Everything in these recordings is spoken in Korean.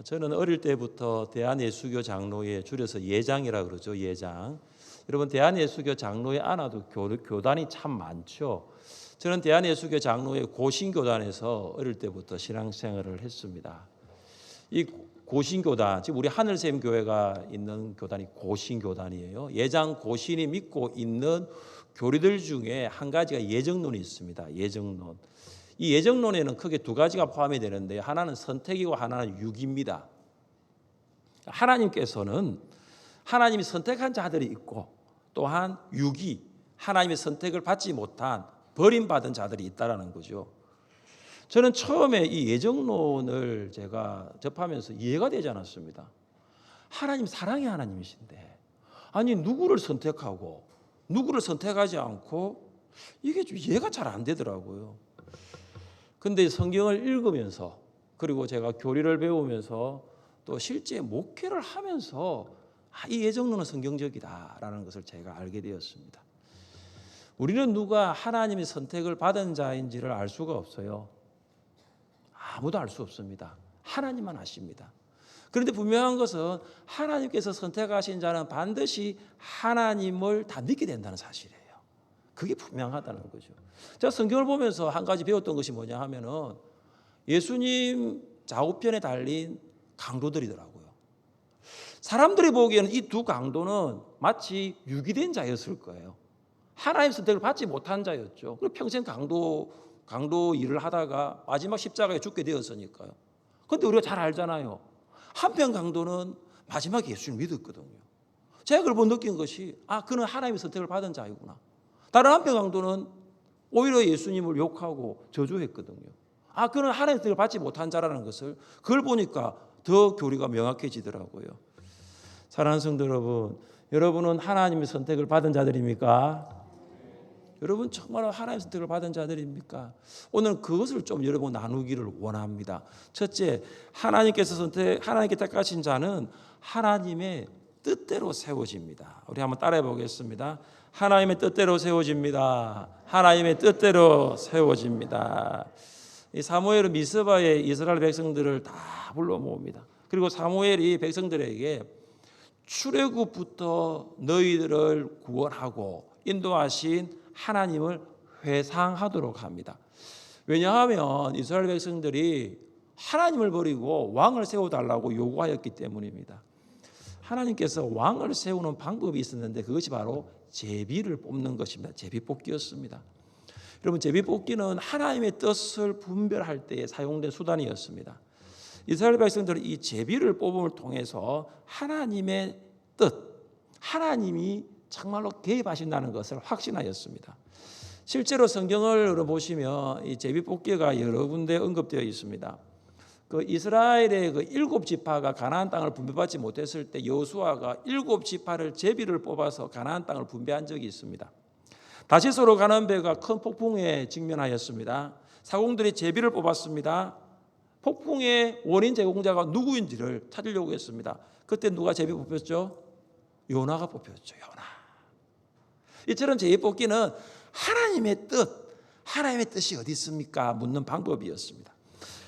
저는 어릴 때부터 대한예수교 장로회, 줄여서 예장이라 그러죠. 예장. 여러분, 대한예수교 장로회 안에도 교단이 참 많죠. 저는 대한예수교 장로회 고신교단에서 어릴 때부터 신앙생활을 했습니다. 이 고신교단, 지금 우리 하늘샘교회가 있는 교단이 고신교단이에요. 예장 고신이 믿고 있는 교리들 중에 한 가지가 예정론이 있습니다. 예정론. 이 예정론에는 크게 두 가지가 포함이 되는데, 하나는 선택이고 하나는 유기입니다. 하나님께서는 하나님이 선택한 자들이 있고, 또한 유기, 하나님의 선택을 받지 못한 버림받은 자들이 있다라는 거죠. 저는 처음에 이 예정론을 제가 접하면서 이해가 되지 않았습니다. 하나님 사랑의 하나님이신데, 아니 누구를 선택하고 누구를 선택하지 않고, 이게 좀 이해가 잘 안 되더라고요. 근데 성경을 읽으면서, 그리고 제가 교리를 배우면서, 또 실제 목회를 하면서 이 예정론은 성경적이다라는 것을 제가 알게 되었습니다. 우리는 누가 하나님의 선택을 받은 자인지를 알 수가 없어요. 아무도 알 수 없습니다. 하나님만 아십니다. 그런데 분명한 것은 하나님께서 선택하신 자는 반드시 하나님을 다 믿게 된다는 사실이에요. 그게 분명하다는 거죠. 제가 성경을 보면서 한 가지 배웠던 것이 뭐냐 하면은, 예수님 좌우편에 달린 강도들이더라고요. 사람들이 보기에는 이 두 강도는 마치 유기된 자였을 거예요. 하나님 선택을 받지 못한 자였죠. 그리고 평생 강도 일을 하다가 마지막 십자가에 죽게 되었으니까요. 그런데 우리가 잘 알잖아요. 한편 강도는 마지막에 예수를 믿었거든요. 제가 그걸 보고 느낀 것이, 그는 하나님의 선택을 받은 자이구나. 다른 한편 강도는 오히려 예수님을 욕하고 저주했거든요. 그는 하나님의 선택을 받지 못한 자라는 것을, 그걸 보니까 더 교리가 명확해지더라고요. 사랑하는 성도 여러분, 여러분은 하나님의 선택을 받은 자들입니까? 여러분 정말 하나님의 선택을 받은 자들입니까? 오늘 그것을 좀 여러분 나누기를 원합니다. 첫째, 하나님께 택하신 자는 하나님의 뜻대로 세워집니다. 우리 한번 따라해 보겠습니다. 하나님의 뜻대로 세워집니다. 하나님의 뜻대로 세워집니다. 이 사무엘은 미스바에 이스라엘 백성들을 다 불러 모읍니다. 그리고 사무엘이 백성들에게 출애굽부터 너희들을 구원하고 인도하신 하나님을 회상하도록 합니다. 왜냐하면 이스라엘 백성들이 하나님을 버리고 왕을 세워달라고 요구하였기 때문입니다. 하나님께서 왕을 세우는 방법이 있었는데, 그것이 바로 제비를 뽑는 것입니다. 제비 뽑기였습니다. 여러분, 제비 뽑기는 하나님의 뜻을 분별할 때에 사용된 수단이었습니다. 이스라엘 백성들은 이 제비를 뽑음을 통해서 하나님의 뜻, 하나님이 정말로 개입하신다는 것을 확신하였습니다. 실제로 성경을 보시면 이 제비 뽑기가 여러 군데 언급되어 있습니다. 그 이스라엘의 그 7지파가 가나안 땅을 분배받지 못했을 때 여호수아가 7지파를 제비를 뽑아서 가나안 땅을 분배한 적이 있습니다. 다시스로 가는 배가 큰 폭풍에 직면하였습니다. 사공들이 제비를 뽑았습니다. 폭풍의 원인 제공자가 누구인지를 찾으려고 했습니다. 그때 누가 제비 뽑혔죠? 요나가 뽑혔죠. 요나. 이처럼 제비 뽑기는 하나님의 뜻이 어디 있습니까? 묻는 방법이었습니다.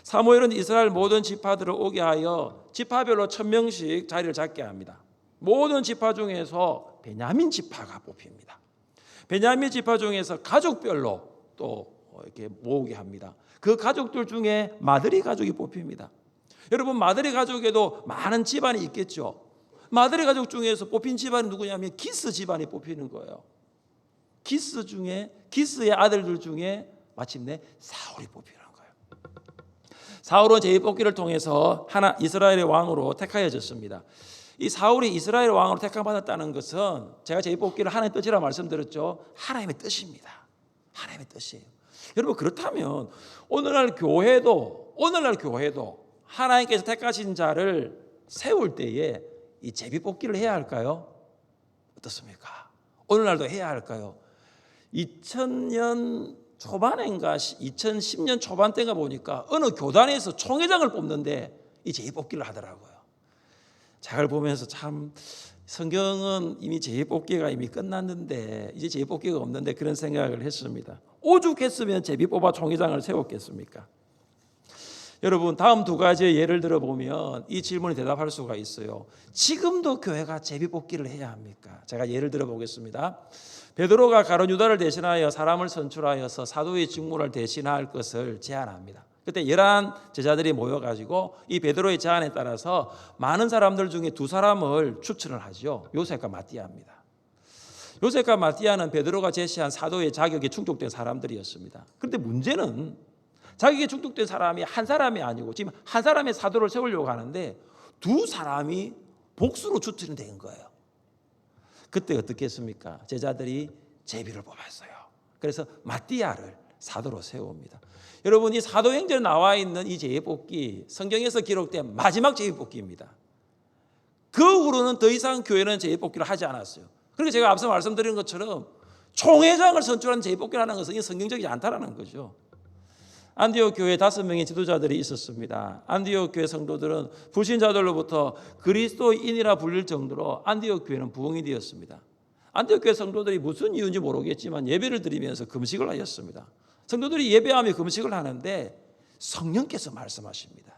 사무엘은 이스라엘 모든 지파들을 오게 하여 지파별로 1000명씩 자리를 잡게 합니다. 모든 지파 중에서 베냐민 지파가 뽑힙니다. 베냐민 지파 중에서 가족별로 또 이렇게 모으게 합니다. 그 가족들 중에 마드리 가족이 뽑힙니다. 여러분, 마드리 가족에도 많은 집안이 있겠죠. 마드리 가족 중에서 뽑힌 집안이 누구냐면 기스 집안이 뽑히는 거예요. 기스의 아들들 중에 마침내 사울이 뽑히는 거예요. 사울은 제비 뽑기를 통해서 이스라엘의 왕으로 택하여졌습니다. 이 사울이 이스라엘 왕으로 택함받았다는 것은, 제가 제비 뽑기를 하나님의 뜻이라고 말씀드렸죠. 하나님의 뜻입니다. 하나님의 뜻이에요. 여러분, 그렇다면 오늘날 교회도 하나님께서 택하신 자를 세울 때에 이 제비 뽑기를 해야 할까요? 어떻습니까? 오늘날도 해야 할까요? 2000년 초반인가 2010년 초반 때가 보니까 어느 교단에서 총회장을 뽑는데 이 제비 뽑기를 하더라고요. 잘 보면서 참, 성경은 이미 제비 뽑기가 이미 끝났는데 이제 제비 뽑기가 없는데, 그런 생각을 했습니다. 오죽했으면 제비 뽑아 총회장을 세웠겠습니까? 여러분 다음 두 가지의 예를 들어보면 이 질문에 대답할 수가 있어요. 지금도 교회가 제비뽑기를 해야 합니까? 제가 예를 들어보겠습니다. 베드로가 가룟 유다를 대신하여 사람을 선출하여서 사도의 직무를 대신할 것을 제안합니다. 그때 11 제자들이 모여가지고 이 베드로의 제안에 따라서 많은 사람들 중에 두 사람을 추천을 하죠. 요셉과 마띠아입니다. 요셉과 마띠아는 베드로가 제시한 사도의 자격에 충족된 사람들이었습니다. 그런데 문제는 자격에 충족된 사람이 한 사람이 아니고 지금 한 사람의 사도를 세우려고 하는데 두 사람이 복수로 추천이 된 거예요. 그때 어떻게 했습니까? 제자들이 제비를 뽑았어요. 그래서 마띠아를 사도로 세웁니다. 여러분 이 사도행전에 나와 있는 이 제비뽑기 성경에서 기록된 마지막 제비뽑기입니다. 그 후로는 더 이상 교회는 제비뽑기를 하지 않았어요. 그러니까 제가 앞서 말씀드린 것처럼 총회장을 선출하는 제비뽑기를 하는 것은 성경적이지 않다라는 거죠. 안디옥 교회에 5명의 지도자들이 있었습니다. 안디옥 교회 성도들은 불신자들로부터 그리스도인이라 불릴 정도로 안디옥 교회는 부흥이 되었습니다. 안디옥 교회 성도들이 무슨 이유인지 모르겠지만 예배를 드리면서 금식을 하였습니다. 성도들이 예배하며 금식을 하는데 성령께서 말씀하십니다.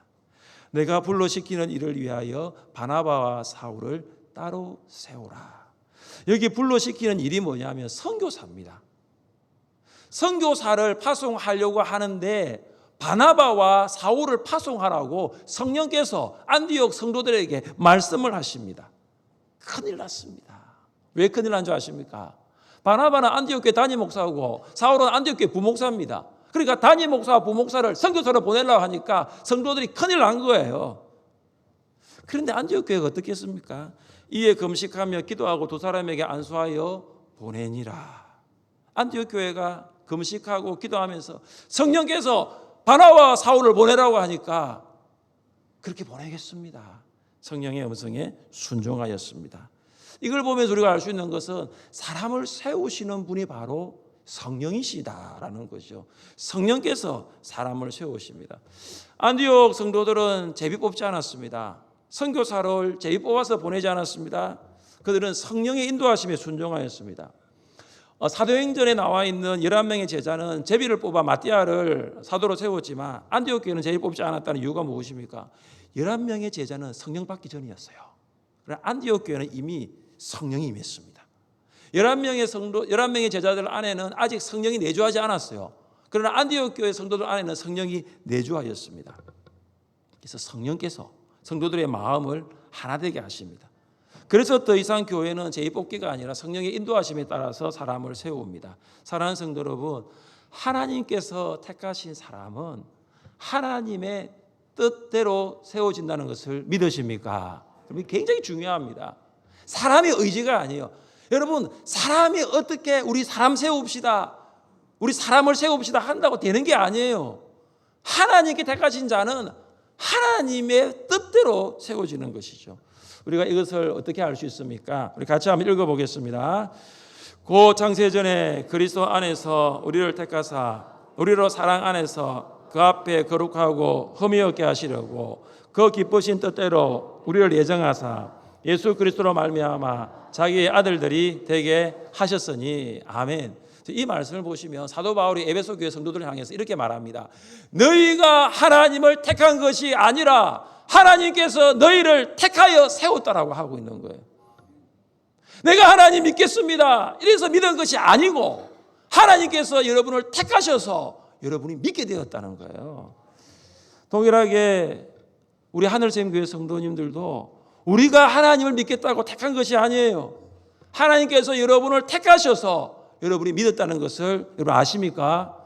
내가 불러시키는 일을 위하여 바나바와 사울을 따로 세우라. 여기 불러시키는 일이 뭐냐면 선교사입니다. 선교사를 파송하려고 하는데 바나바와 사울을 파송하라고 성령께서 안디옥 성도들에게 말씀을 하십니다. 큰일 났습니다. 왜 큰일 난 줄 아십니까? 바나바는 안디옥 교회 담임 목사고 사울은 안디옥 교회 부목사입니다. 그러니까 담임 목사와 부목사를 선교사로 보내려고 하니까 성도들이 큰일 난 거예요. 그런데 안디옥 교회가 어떻게 했습니까? 이에 금식하며 기도하고 두 사람에게 안수하여 보내니라. 안디옥 교회가 금식하고 기도하면서 성령께서 바나바와 사울을 보내라고 하니까 그렇게 보내겠습니다. 성령의 음성에 순종하였습니다. 이걸 보면서 우리가 알 수 있는 것은 사람을 세우시는 분이 바로 성령이시다라는 거죠. 성령께서 사람을 세우십니다. 안디옥 성도들은 제비 뽑지 않았습니다. 선교사를 제비 뽑아서 보내지 않았습니다. 그들은 성령의 인도하심에 순종하였습니다. 사도행전에 나와 있는 11명의 제자는 제비를 뽑아 마띠아를 사도로 세웠지만 안디옥 교회는 제비 뽑지 않았다는 이유가 무엇입니까? 11명의 제자는 성령 받기 전이었어요. 그러나 안디옥 교회는 이미 성령이 임했습니다. 11명의 제자들 안에는 아직 성령이 내주하지 않았어요. 그러나 안디옥 교회 성도들 안에는 성령이 내주하였습니다. 그래서 성령께서 성도들의 마음을 하나 되게 하십니다. 그래서 더 이상 교회는 제비뽑기가 아니라 성령의 인도하심에 따라서 사람을 세웁니다. 사랑하는 성도 여러분, 하나님께서 택하신 사람은 하나님의 뜻대로 세워진다는 것을 믿으십니까? 굉장히 중요합니다. 사람의 의지가 아니에요. 여러분, 사람이 어떻게 우리 사람 세웁시다, 우리 사람을 세웁시다 한다고 되는 게 아니에요. 하나님께 택하신 자는 하나님의 뜻대로 세워지는 것이죠. 우리가 이것을 어떻게 알 수 있습니까? 우리 같이 한번 읽어보겠습니다. 고 창세전에 그리스도 안에서 우리를 택하사 우리로 사랑 안에서 그 앞에 거룩하고 흠이 없게 하시려고 그 기쁘신 뜻대로 우리를 예정하사 예수 그리스도로 말미암아 자기의 아들들이 되게 하셨으니 아멘. 이 말씀을 보시면 사도 바울이 에베소 교회 성도들을 향해서 이렇게 말합니다. 너희가 하나님을 택한 것이 아니라 하나님께서 너희를 택하여 세웠다라고 하고 있는 거예요. 내가 하나님 믿겠습니다, 이래서 믿은 것이 아니고 하나님께서 여러분을 택하셔서 여러분이 믿게 되었다는 거예요. 동일하게 우리 하늘샘교회 성도님들도 우리가 하나님을 믿겠다고 택한 것이 아니에요. 하나님께서 여러분을 택하셔서 여러분이 믿었다는 것을 여러분 아십니까?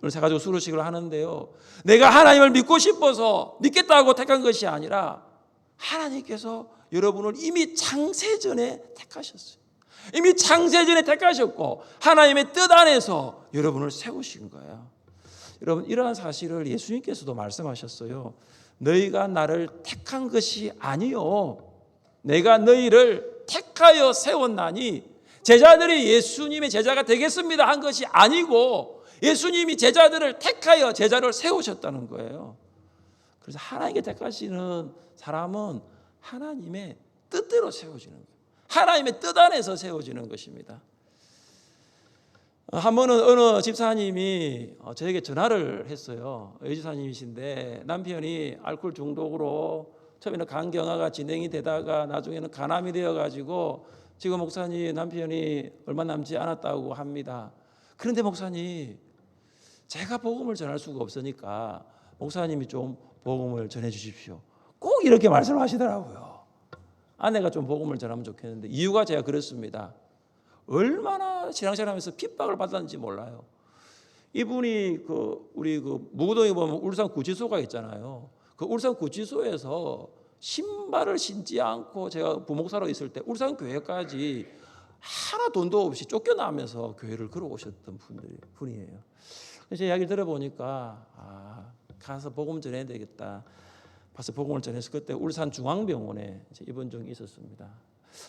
오늘 세 가지고 수료식을 하는데요, 내가 하나님을 믿고 싶어서 믿겠다고 택한 것이 아니라 하나님께서 여러분을 이미 창세전에 택하셨어요. 이미 창세전에 택하셨고 하나님의 뜻 안에서 여러분을 세우신 거예요. 여러분, 이러한 사실을 예수님께서도 말씀하셨어요. 너희가 나를 택한 것이 아니요 내가 너희를 택하여 세웠나니, 제자들이 예수님의 제자가 되겠습니다 한 것이 아니고 예수님이 제자들을 택하여 제자를 세우셨다는 거예요. 그래서 하나님께 택하시는 사람은 하나님의 뜻대로 세워지는 거예요. 하나님의 뜻 안에서 세워지는 것입니다. 한 번은 어느 집사님이 저에게 전화를 했어요. 여집사님이신데 남편이 알코올 중독으로 처음에는 간경화가 진행이 되다가 나중에는 간암이 되어가지고 지금 목사님 남편이 얼마 남지 않았다고 합니다. 그런데 목사님, 제가 복음을 전할 수가 없으니까 목사님이 좀 복음을 전해 주십시오. 꼭 이렇게 말씀하시더라고요. 아내가 좀 복음을 전하면 좋겠는데, 이유가 제가 그렇습니다. 얼마나 신앙생활하면서 핍박을 받았는지 몰라요. 이분이 우리 무구동에 보면 울산 구치소가 있잖아요. 그 울산 구치소에서 신발을 신지 않고 제가 부목사로 있을 때 울산 교회까지 하나 돈도 없이 쫓겨나면서 교회를 걸어오셨던 분이에요. 그래서 이야기를 들어보니까 가서 복음 전해야 되겠다. 가서 복음을 전해서 그때 울산 중앙병원에 입원 중에 있었습니다.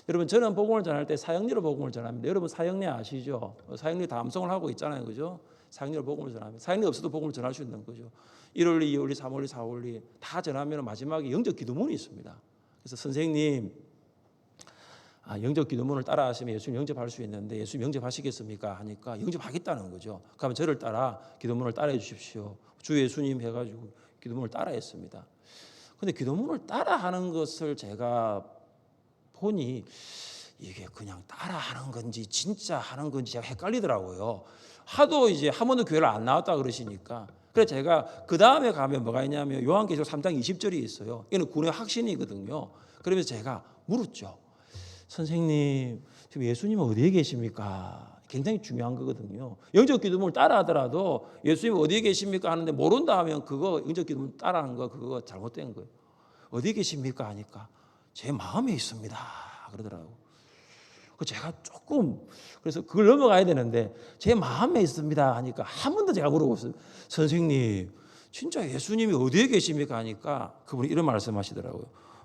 여러분, 저는 복음을 전할 때 사형리로 복음을 전합니다. 여러분 사형리 아시죠? 사형리 다 암송을 하고 있잖아요, 그죠? 사형리로 복음을 전합니다. 사형리 없어도 복음을 전할 수 있는 거죠. 1월리, 2월리, 3월리, 4월리 다 전하면 마지막에 영접 기도문이 있습니다. 그래서 선생님, 영접 기도문을 따라 하시면 예수님 영접할 수 있는데 예수님 영접하시겠습니까? 하니까 영접하겠다는 거죠. 그러면 저를 따라 기도문을 따라해 주십시오. 주 예수님 해가지고 기도문을 따라 했습니다. 근데 기도문을 따라 하는 것을 제가 보니 이게 그냥 따라 하는 건지 진짜 하는 건지 제가 헷갈리더라고요. 하도 이제 한 번도 교회를 안 나왔다 그러시니까. 그래서 제가 그 다음에 가면 뭐가 있냐면 요한계시록 3장 20절이 있어요. 이는 군의 확신이거든요. 그러면서 제가 물었죠. 선생님, 지금 예수님은 어디에 계십니까? 굉장히 중요한 거거든요. 영접 기도문을 따라 하더라도 예수님 어디에 계십니까 하는데 모른다 하면 그거 영접 기도문 따라하는 거 그거 잘못된 거예요. 어디에 계십니까 하니까 제 마음에 있습니다 그러더라고요. 제가 조금 그래서 그걸 넘어가야 되는데 제 마음에 있습니다 하니까 한 번 더 제가 물어봤어요. 선생님, 진짜 예수님이 어디에 계십니까 하니까 그분이 이런 말씀하시더라고요.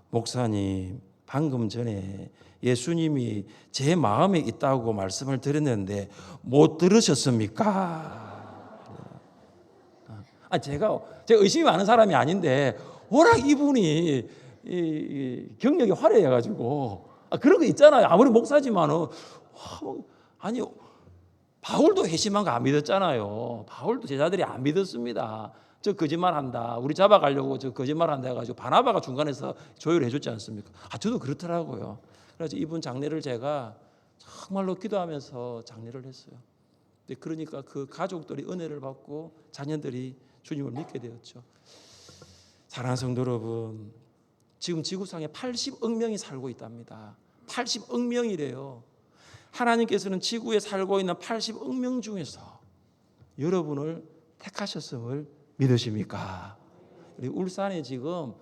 목사님, 방금 전에 예수님이 제 마음에 있다고 말씀을 드렸는데 못 들으셨습니까? 제가 의심이 많은 사람이 아닌데 워낙 이분이 경력이 화려해가지고 그런 거 있잖아요. 아무리 목사지만은 아니 바울도 회심한 거 안 믿었잖아요. 바울도 제자들이 안 믿었습니다. 저 거짓말한다. 우리 잡아가려고 저 거짓말한다 해가지고 바나바가 중간에서 조율을 해줬지 않습니까? 저도 그렇더라고요. 그래서 이분 장례를 제가 정말로 기도하면서 장례를 했어요. 그러니까 그 가족들이 은혜를 받고 자녀들이 주님을 믿게 되었죠. 사랑하는 성도 여러분, 지금 지구상에 80억 명이 살고 있답니다. 80억 명이래요. 하나님께서는 지구에 살고 있는 80억 명 중에서 여러분을 택하셨음을 믿으십니까? 우리 울산에 지금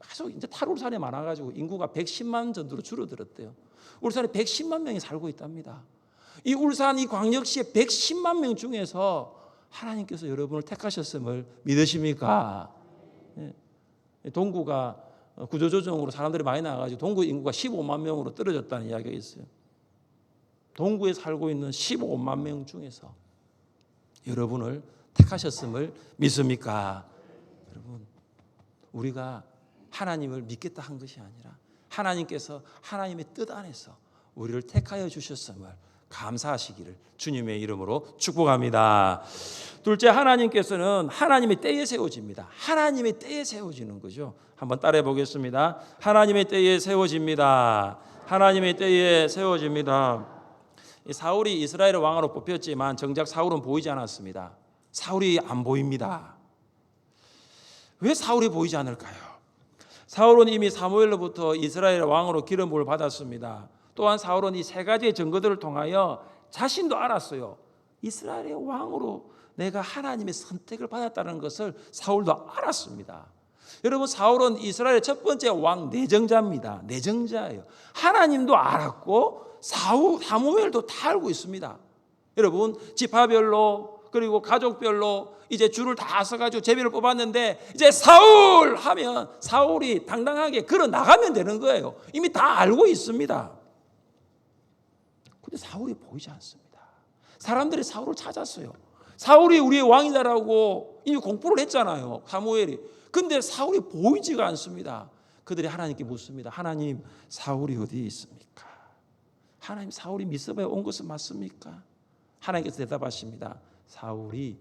계속 이제 탈울산이 많아가지고 인구가 110만 정도로 줄어들었대요. 울산에 110만 명이 살고 있답니다. 이 울산 이 광역시에 110만 명 중에서 하나님께서 여러분을 택하셨음을 믿으십니까? 동구가 구조조정으로 사람들이 많이 나가지고 동구 인구가 15만 명으로 떨어졌다는 이야기가 있어요. 동구에 살고 있는 15만 명 중에서 여러분을 택하셨음을 믿습니까? 여러분, 우리가 하나님을 믿겠다 한 것이 아니라 하나님께서 하나님의 뜻 안에서 우리를 택하여 주셨음을 감사하시기를 주님의 이름으로 축복합니다. 둘째, 하나님께서는 하나님의 때에 세워집니다. 하나님의 때에 세워지는 거죠. 한번 따라해 보겠습니다. 하나님의 때에 세워집니다. 하나님의 때에 세워집니다. 사울이 이스라엘의 왕으로 뽑혔지만 정작 사울은 보이지 않았습니다. 사울이 안 보입니다. 왜 사울이 보이지 않을까요? 사울은 이미 사무엘로부터 이스라엘의 왕으로 기름 부음을 받았습니다. 또한 사울은 이 세 가지의 증거들을 통하여 자신도 알았어요. 이스라엘의 왕으로 내가 하나님의 선택을 받았다는 것을 사울도 알았습니다. 여러분, 사울은 이스라엘의 첫 번째 왕 내정자입니다. 내정자예요. 하나님도 알았고 사무엘도 다 알고 있습니다. 여러분, 지파별로 그리고 가족별로 이제 줄을 다 서가지고 제비를 뽑았는데 이제 사울 하면 사울이 당당하게 걸어 나가면 되는 거예요. 이미 다 알고 있습니다. 근데 사울이 보이지 않습니다. 사람들이 사울을 찾았어요. 사울이 우리의 왕이다라고 이미 공포를 했잖아요, 사무엘이. 근데 사울이 보이지가 않습니다. 그들이 하나님께 묻습니다. 하나님, 사울이 어디에 있습니까? 하나님, 사울이 미스바에 온 것은 맞습니까? 하나님께서 대답하십니다. 사울이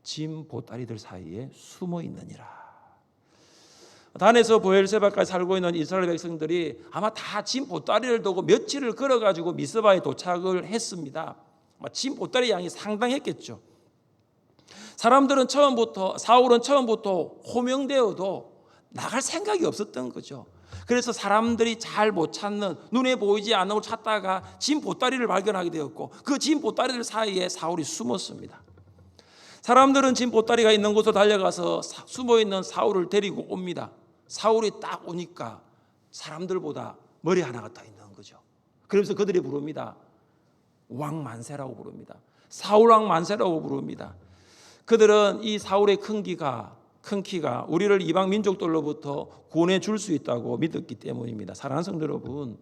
짐 보따리들 사이에 숨어 있느니라. 단에서 브엘세바까지 살고 있는 이스라엘 백성들이 아마 다 짐 보따리를 두고 며칠을 걸어가지고 미스바에 도착을 했습니다. 짐 보따리 양이 상당했겠죠. 사람들은 사울은 처음부터 호명되어도 나갈 생각이 없었던 거죠. 그래서 사람들이 잘 못 찾는, 눈에 보이지 않는 걸 찾다가 짐 보따리를 발견하게 되었고, 그 짐 보따리들 사이에 사울이 숨었습니다. 사람들은 짐 보따리가 있는 곳으로 달려가서 숨어있는 사울을 데리고 옵니다. 사울이 딱 오니까 사람들보다 머리 하나가 더 있는 거죠. 그러면서 그들이 부릅니다. 왕 만세라고 부릅니다. 사울 왕 만세라고 부릅니다. 그들은 이 사울의 큰 키가 우리를 이방 민족들로부터 구원해 줄 수 있다고 믿었기 때문입니다. 사랑하는 성도 여러분,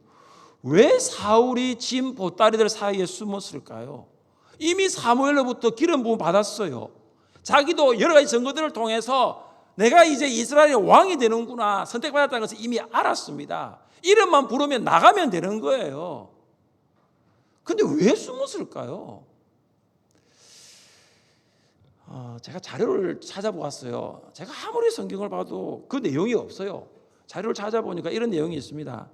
왜 사울이 짐 보따리들 사이에 숨었을까요? 이미 사무엘로부터 기름 부음 받았어요. 자기도 여러 가지 증거들을 통해서 내가 이제 이스라엘의 왕이 되는구나 선택받았다는 것을 이미 알았습니다. 이름만 부르면 나가면 되는 거예요. 근데 왜 숨었을까요? 제가 자료를 찾아보았어요. 제가 아무리 성경을 봐도 그 내용이 없어요. 자료를 찾아보니까 이런 내용이 있습니다.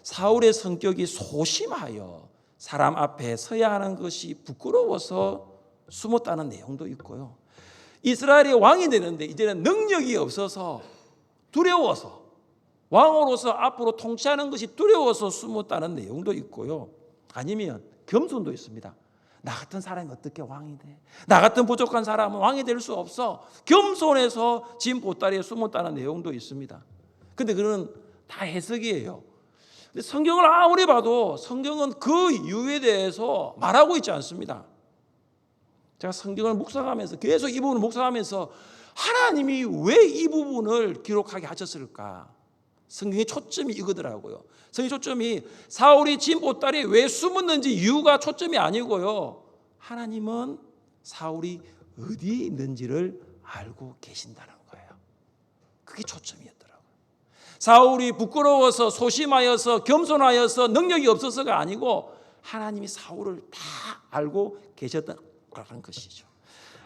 사울의 성격이 소심하여 사람 앞에 서야 하는 것이 부끄러워서 숨었다는 내용도 있고요. 이스라엘의 왕이 되는데 이제는 능력이 없어서 두려워서, 왕으로서 앞으로 통치하는 것이 두려워서 숨었다는 내용도 있고요. 아니면 겸손도 있습니다. 나 같은 사람이 어떻게 왕이 돼? 나 같은 부족한 사람은 왕이 될 수 없어. 겸손해서 짐 보따리에 숨었다는 내용도 있습니다. 근데 그건 다 해석이에요. 근데 성경을 아무리 봐도 성경은 그 이유에 대해서 말하고 있지 않습니다. 제가 성경을 묵상하면서 계속 이 부분을 묵상하면서 하나님이 왜 이 부분을 기록하게 하셨을까? 성경의 초점이 이거더라고요. 성경의 초점이 사울이 짐 보따리에 왜 숨었는지 이유가 초점이 아니고요. 하나님은 사울이 어디에 있는지를 알고 계신다는 거예요. 그게 초점이었더라고요. 사울이 부끄러워서 소심하여서 겸손하여서 능력이 없어서가 아니고 하나님이 사울을 다 알고 계셨다는 것이죠.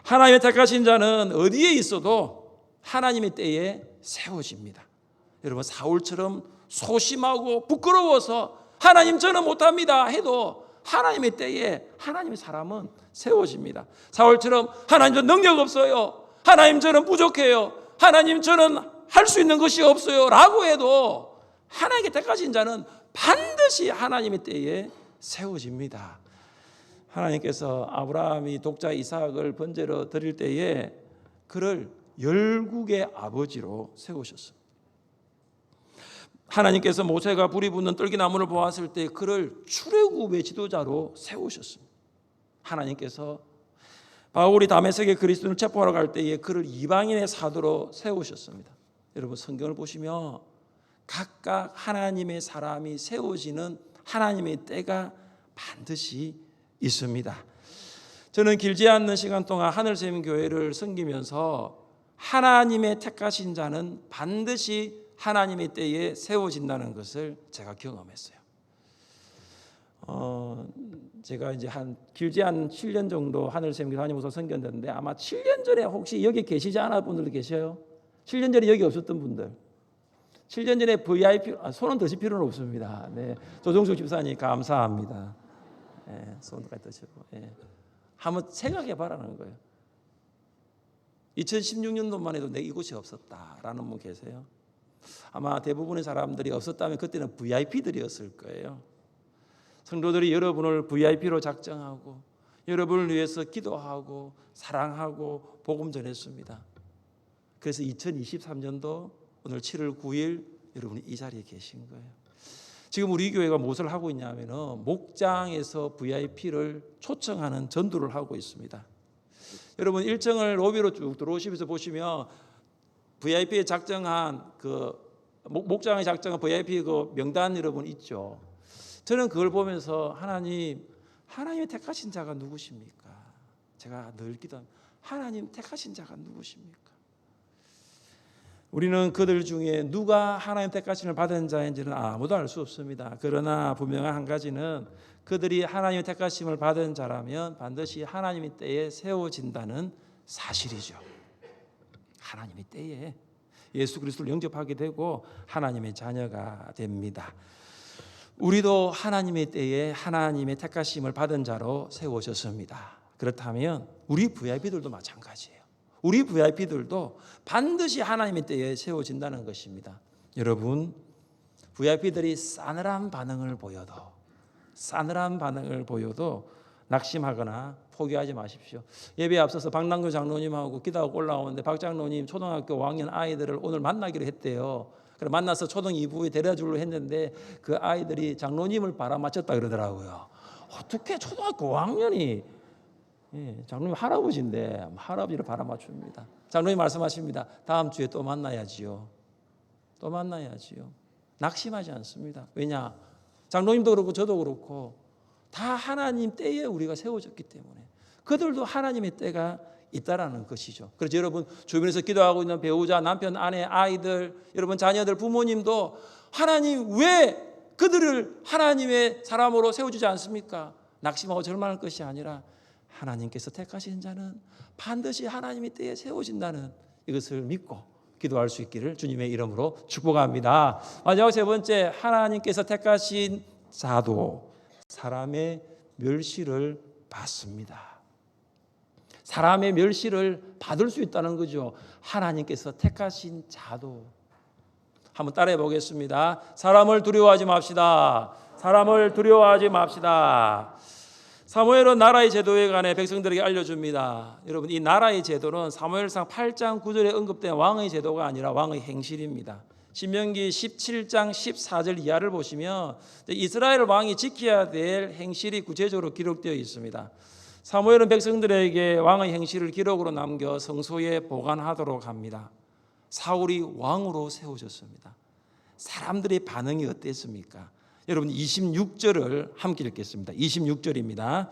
하나님의 택하신 자는 어디에 있어도 하나님의 때에 세워집니다. 여러분, 사울처럼 소심하고 부끄러워서 하나님 저는 못합니다 해도 하나님의 때에 하나님의 사람은 세워집니다. 사울처럼 하나님 저 능력 없어요, 하나님 저는 부족해요, 하나님 저는 할 수 있는 것이 없어요 라고 해도 하나님께 택하신 자는 반드시 하나님의 때에 세워집니다. 하나님께서 아브라함이 독자 이삭을 번제로 드릴 때에 그를 열국의 아버지로 세우셨습니다. 하나님께서 모세가 불이 붙는 떨기나무를 보았을 때 그를 출애굽의 지도자로 세우셨습니다. 하나님께서 바울이 다메섹에 그리스도를 체포하러 갈 때에 그를 이방인의 사도로 세우셨습니다. 여러분, 성경을 보시면 각각 하나님의 사람이 세워지는 하나님의 때가 반드시 있습니다. 저는 길지 않는 시간 동안 하늘샘교회를 섬기면서 하나님의 택하신 자는 반드시 하나님의 때에 세워진다는 것을 제가 경험했어요. 제가 이제 한 길지 않은 7년 정도 하늘샘교회 다니면서 섬겼는데 아마 7년 전에 혹시 여기 계시지 않은 분들도 계셔요? 7년 전에 여기 없었던 분들. 7년 전에 VIP 손은 드실 필요는 없습니다. 네, 조정숙 집사님 감사합니다. 네, 손까지 드시고. 네. 한번 생각해 봐라는 거예요. 2016년도만 해도 내 이곳이 없었다라는 분 계세요? 아마 대부분의 사람들이 없었다면 그때는 VIP들이었을 거예요. 성도들이 여러분을 VIP로 작정하고 여러분을 위해서 기도하고 사랑하고 복음 전했습니다. 그래서 2023년도 오늘 7월 9일 여러분이 이 자리에 계신 거예요. 지금 우리 교회가 무엇을 하고 있냐면 목장에서 VIP를 초청하는 전도를 하고 있습니다. 여러분 1층을 로비로 쭉 들어오시면서 보시면 VIP에 작정한 목장에 작정한 VIP 그 명단 여러분 있죠. 저는 그걸 보면서 하나님의 택하신 자가 누구십니까? 제가 늘 기도합니다. 하나님 택하신 자가 누구십니까? 우리는 그들 중에 누가 하나님 택하심을 받은 자인지는 아무도 알 수 없습니다. 그러나 분명한 한 가지는 그들이 하나님의 택하심을 받은 자라면 반드시 하나님의 때에 세워진다는 사실이죠. 하나님의 때에 예수 그리스도를 영접하게 되고 하나님의 자녀가 됩니다. 우리도 하나님의 때에 하나님의 택하심을 받은 자로 세워졌습니다. 그렇다면 우리 VIP들도 마찬가지예요. 우리 VIP들도 반드시 하나님의 때에 세워진다는 것입니다. 여러분, VIP들이 싸늘한 반응을 보여도 낙심하거나 포기하지 마십시오. 예배에 앞서서 박남규 장로님하고 기도하고 올라오는데 박 장로님 초등학교 5학년 아이들을 오늘 만나기로 했대요. 그래 만나서 초등 2부에 데려주려고 했는데 그 아이들이 장로님을 바라맞혔다 그러더라고요. 어떻게 초등학교 5학년이 장로님 할아버지인데 할아버지를 바라맞춥니다. 장로님 말씀하십니다. 다음 주에 또 만나야지요. 낙심하지 않습니다. 왜냐? 장로님도 그렇고 저도 그렇고 다 하나님 때에 우리가 세워졌기 때문에 그들도 하나님의 때가 있다라는 것이죠. 그래서 여러분 주변에서 기도하고 있는 배우자, 남편, 아내, 아이들, 여러분 자녀들, 부모님도 하나님 왜 그들을 하나님의 사람으로 세워주지 않습니까? 낙심하고 절망할 것이 아니라 하나님께서 택하신 자는 반드시 하나님의 때에 세워진다는 이것을 믿고 기도할 수 있기를 주님의 이름으로 축복합니다. 마지막 세 번째, 하나님께서 택하신 자도 사람의 멸시를 받습니다. 사람의 멸시를 받을 수 있다는 거죠. 하나님께서 택하신 자도. 한번 따라해 보겠습니다. 사람을 두려워하지 맙시다. 사무엘은 나라의 제도에 관해 백성들에게 알려줍니다. 여러분, 이 나라의 제도는 사무엘상 8장 9절에 언급된 왕의 제도가 아니라 왕의 행실입니다. 신명기 17장 14절 이하를 보시면 이스라엘 왕이 지켜야 될 행실이 구체적으로 기록되어 있습니다. 사무엘은 백성들에게 왕의 행실을 기록으로 남겨 성소에 보관하도록 합니다. 사울이 왕으로 세워졌습니다. 사람들의 반응이 어땠습니까? 여러분 26절을 함께 읽겠습니다. 26절입니다.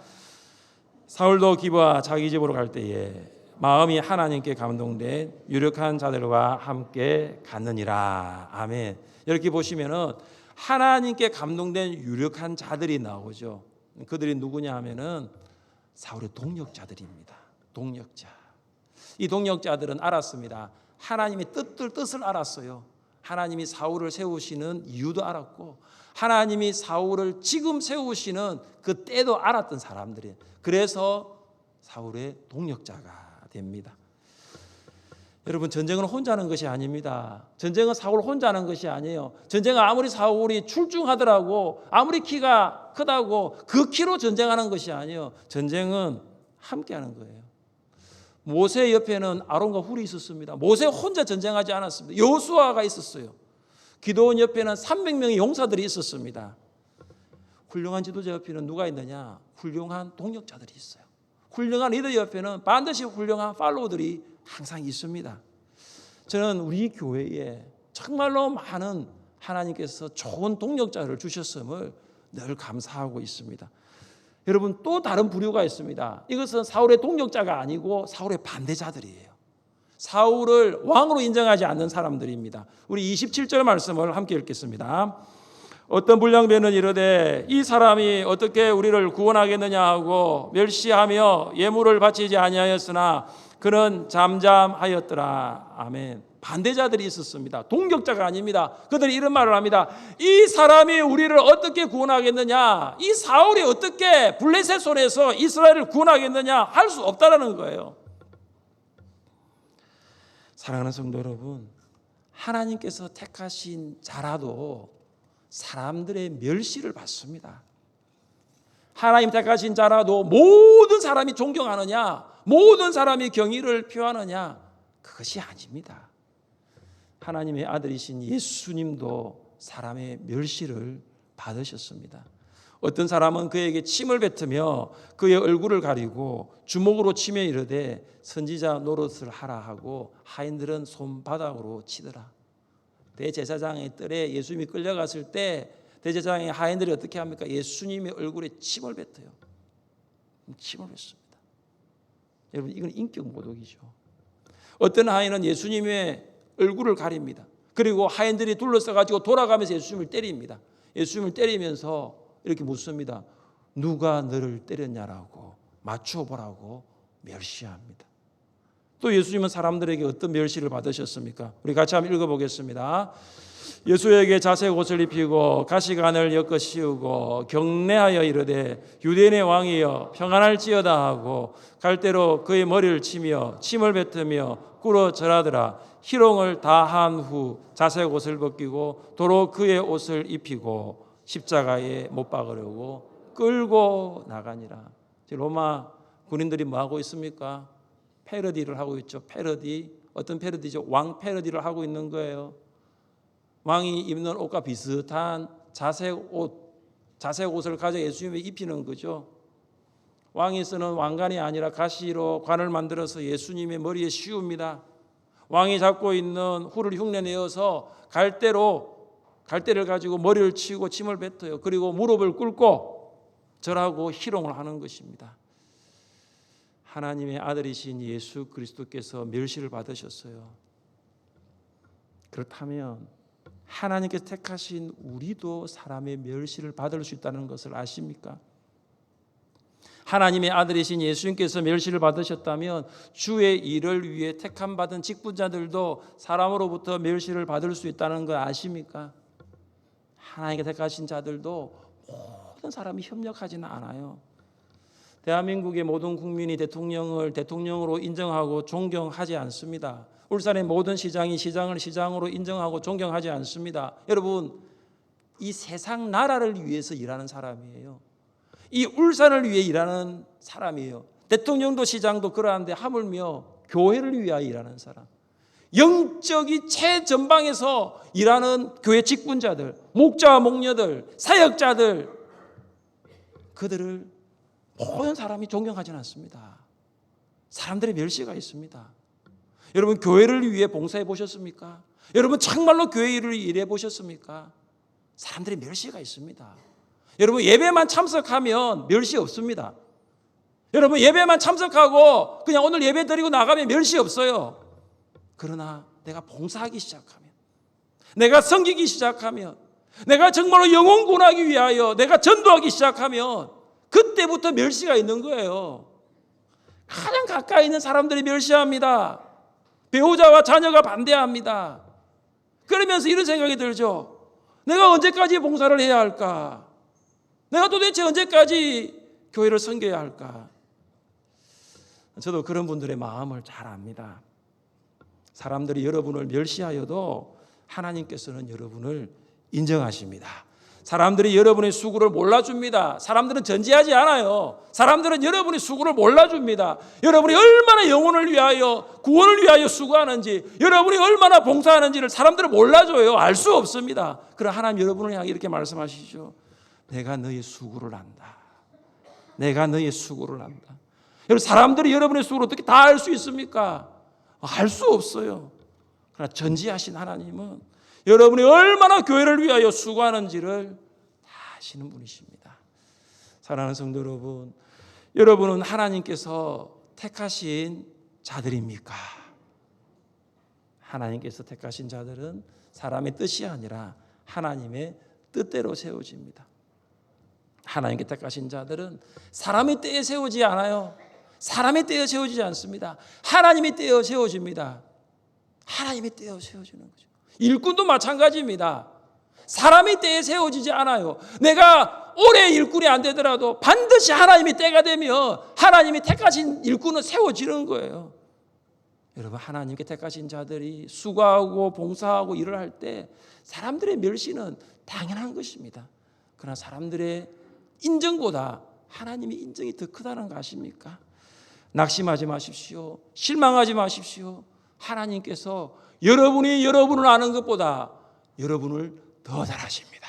사울도 기브아 자기 집으로 갈 때에 마음이 하나님께 감동된 유력한 자들과 함께 갔느니라. 아멘. 이렇게 보시면은 하나님께 감동된 유력한 자들이 나오죠. 그들이 누구냐 하면은 사울의 동력자들입니다. 동력자. 이 동력자들은 알았습니다. 하나님의 뜻을 알았어요. 하나님이 사울을 세우시는 이유도 알았고 하나님이 사울을 지금 세우시는 그 때도 알았던 사람들이에요. 그래서 사울의 동력자가 됩니다. 여러분, 전쟁은 혼자 하는 것이 아닙니다. 전쟁은 사울 혼자 하는 것이 아니에요. 전쟁은 아무리 사울이 출중하더라고, 아무리 키가 크다고 그 키로 전쟁하는 것이 아니에요. 전쟁은 함께 하는 거예요. 모세 옆에는 아론과 훌이 있었습니다. 모세 혼자 전쟁하지 않았습니다. 여호수아가 있었어요. 기드온 옆에는 300명의 용사들이 있었습니다. 훌륭한 지도자 옆에는 누가 있느냐? 훌륭한 동력자들이 있어요. 훌륭한 리더 옆에는 반드시 훌륭한 팔로우들이 항상 있습니다. 저는 우리 교회에 정말로 많은 하나님께서 좋은 동력자를 주셨음을 늘 감사하고 있습니다. 여러분, 또 다른 부류가 있습니다. 이것은 사울의 동력자가 아니고 사울의 반대자들이에요. 사울을 왕으로 인정하지 않는 사람들입니다. 우리 27절 말씀을 함께 읽겠습니다. 어떤 불량배는 이르되 이 사람이 어떻게 우리를 구원하겠느냐 하고 멸시하며 예물을 바치지 아니하였으나 그는 잠잠하였더라. 아멘. 반대자들이 있었습니다. 동격자가 아닙니다. 그들이 이런 말을 합니다. 이 사람이 우리를 어떻게 구원하겠느냐? 이 사울이 어떻게 블레셋 손에서 이스라엘을 구원하겠느냐? 할 수 없다라는 거예요. 사랑하는 성도 여러분, 하나님께서 택하신 자라도 사람들의 멸시를 받습니다. 하나님 택하신 자라도 모든 사람이 존경하느냐, 모든 사람이 경의를 표하느냐, 그것이 아닙니다. 하나님의 아들이신 예수님도 사람의 멸시를 받으셨습니다. 어떤 사람은 그에게 침을 뱉으며 그의 얼굴을 가리고 주먹으로 치며 이르되 선지자 노릇을 하라 하고 하인들은 손바닥으로 치더라. 대제사장의 뜰에 예수님이 끌려갔을 때 대제사장의 하인들이 어떻게 합니까? 예수님의 얼굴에 침을 뱉어요. 침을 뱉습니다. 여러분, 이건 인격 모독이죠. 어떤 하인은 예수님의 얼굴을 가립니다. 그리고 하인들이 둘러싸가지고 돌아가면서 예수님을 때립니다. 예수님을 때리면서 이렇게 묻습니다. 누가 너를 때렸냐라고 맞춰보라고 멸시합니다. 또 예수님은 사람들에게 어떤 멸시를 받으셨습니까? 우리 같이 한번 읽어보겠습니다. 예수에게 자색 옷을 입히고 가시관을 엮어 씌우고 경례하여 이르되 유대인의 왕이여 평안할지어다 하고 갈대로 그의 머리를 치며 침을 뱉으며 꿇어 절하더라. 희롱을 다한 후 자색 옷을 벗기고 도로 그의 옷을 입히고 십자가에 못 박으려고 끌고 나가니라. 로마 군인들이 뭐 하고 있습니까? 패러디를 하고 있죠. 패러디. 어떤 패러디죠? 왕 패러디를 하고 있는 거예요. 왕이 입는 옷과 비슷한 자색 옷을 가져 예수님에 입히는 거죠. 왕이 쓰는 왕관이 아니라 가시로 관을 만들어서 예수님의 머리에 씌웁니다. 왕이 잡고 있는 후를 흉내내어서 갈대를 가지고 머리를 치고 침을 뱉어요. 그리고 무릎을 꿇고 절하고 희롱을 하는 것입니다. 하나님의 아들이신 예수 그리스도께서 멸시를 받으셨어요. 그렇다면 하나님께서 택하신 우리도 사람의 멸시를 받을 수 있다는 것을 아십니까? 하나님의 아들이신 예수님께서 멸시를 받으셨다면 주의 일을 위해 택함받은 직분자들도 사람으로부터 멸시를 받을 수 있다는 걸 아십니까? 하나님께 택하신 자들도 모든 사람이 협력하지는 않아요. 대한민국의 모든 국민이 대통령을 대통령으로 인정하고 존경하지 않습니다. 울산의 모든 시장이 시장을 시장으로 인정하고 존경하지 않습니다. 여러분, 이 세상 나라를 위해서 일하는 사람이에요. 이 울산을 위해 일하는 사람이에요. 대통령도 시장도 그러한데 하물며 교회를 위하여 일하는 사람, 영적이 최전방에서 일하는 교회 직분자들, 목자와 목녀들, 사역자들, 그들을 모든 사람이 존경하지는 않습니다. 사람들의 멸시가 있습니다. 여러분, 교회를 위해 봉사해 보셨습니까? 여러분, 정말로 교회 일을 일해 보셨습니까? 사람들의 멸시가 있습니다. 여러분, 예배만 참석하면 멸시 없습니다. 여러분, 예배만 참석하고 그냥 오늘 예배 드리고 나가면 멸시 없어요. 그러나 내가 봉사하기 시작하면, 내가 섬기기 시작하면, 내가 정말로 영혼 구원하기 위하여 내가 전도하기 시작하면 그때부터 멸시가 있는 거예요. 가장 가까이 있는 사람들이 멸시합니다. 배우자와 자녀가 반대합니다. 그러면서 이런 생각이 들죠. 내가 언제까지 봉사를 해야 할까? 내가 도대체 언제까지 교회를 섬겨야 할까? 저도 그런 분들의 마음을 잘 압니다. 사람들이 여러분을 멸시하여도 하나님께서는 여러분을 인정하십니다. 사람들이 여러분의 수고를 몰라줍니다. 사람들은 전지하지 않아요. 사람들은 여러분의 수고를 몰라줍니다. 여러분이 얼마나 영혼을 위하여, 구원을 위하여 수고하는지, 여러분이 얼마나 봉사하는지를 사람들은 몰라줘요. 알 수 없습니다. 그러나 하나님 여러분을 향해 이렇게 말씀하시죠. 내가 너의 수고를 안다. 내가 너의 수고를 안다. 여러분, 사람들이 여러분의 수고를 어떻게 다 알 수 있습니까? 알 수 없어요. 그러나 전지하신 하나님은 여러분이 얼마나 교회를 위하여 수고하는지를 다 아시는 분이십니다. 사랑하는 성도 여러분, 여러분은 하나님께서 택하신 자들입니까? 하나님께서 택하신 자들은 사람의 뜻이 아니라 하나님의 뜻대로 세워집니다. 하나님께 택하신 자들은 사람의 때에 세우지 않아요. 사람의 때에 세워지지 않습니다. 하나님의 때에 세워집니다. 하나님의 때에 세워지는 거죠. 일꾼도 마찬가지입니다. 사람의 때에 세워지지 않아요. 내가 오래 일꾼이 안 되더라도 반드시 하나님의 때가 되면 하나님이 택하신 일꾼은 세워지는 거예요. 여러분, 하나님께 택하신 자들이 수고하고 봉사하고 일을 할 때 사람들의 멸시는 당연한 것입니다. 그러나 사람들의 인정보다 하나님의 인정이 더 크다는 거 아십니까? 낙심하지 마십시오. 실망하지 마십시오. 하나님께서 여러분이 여러분을 아는 것보다 여러분을 더 잘 아십니다.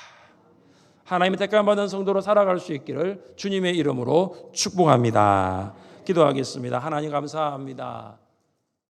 하나님의 택함받은 성도로 살아갈 수 있기를 주님의 이름으로 축복합니다. 기도하겠습니다. 하나님 감사합니다.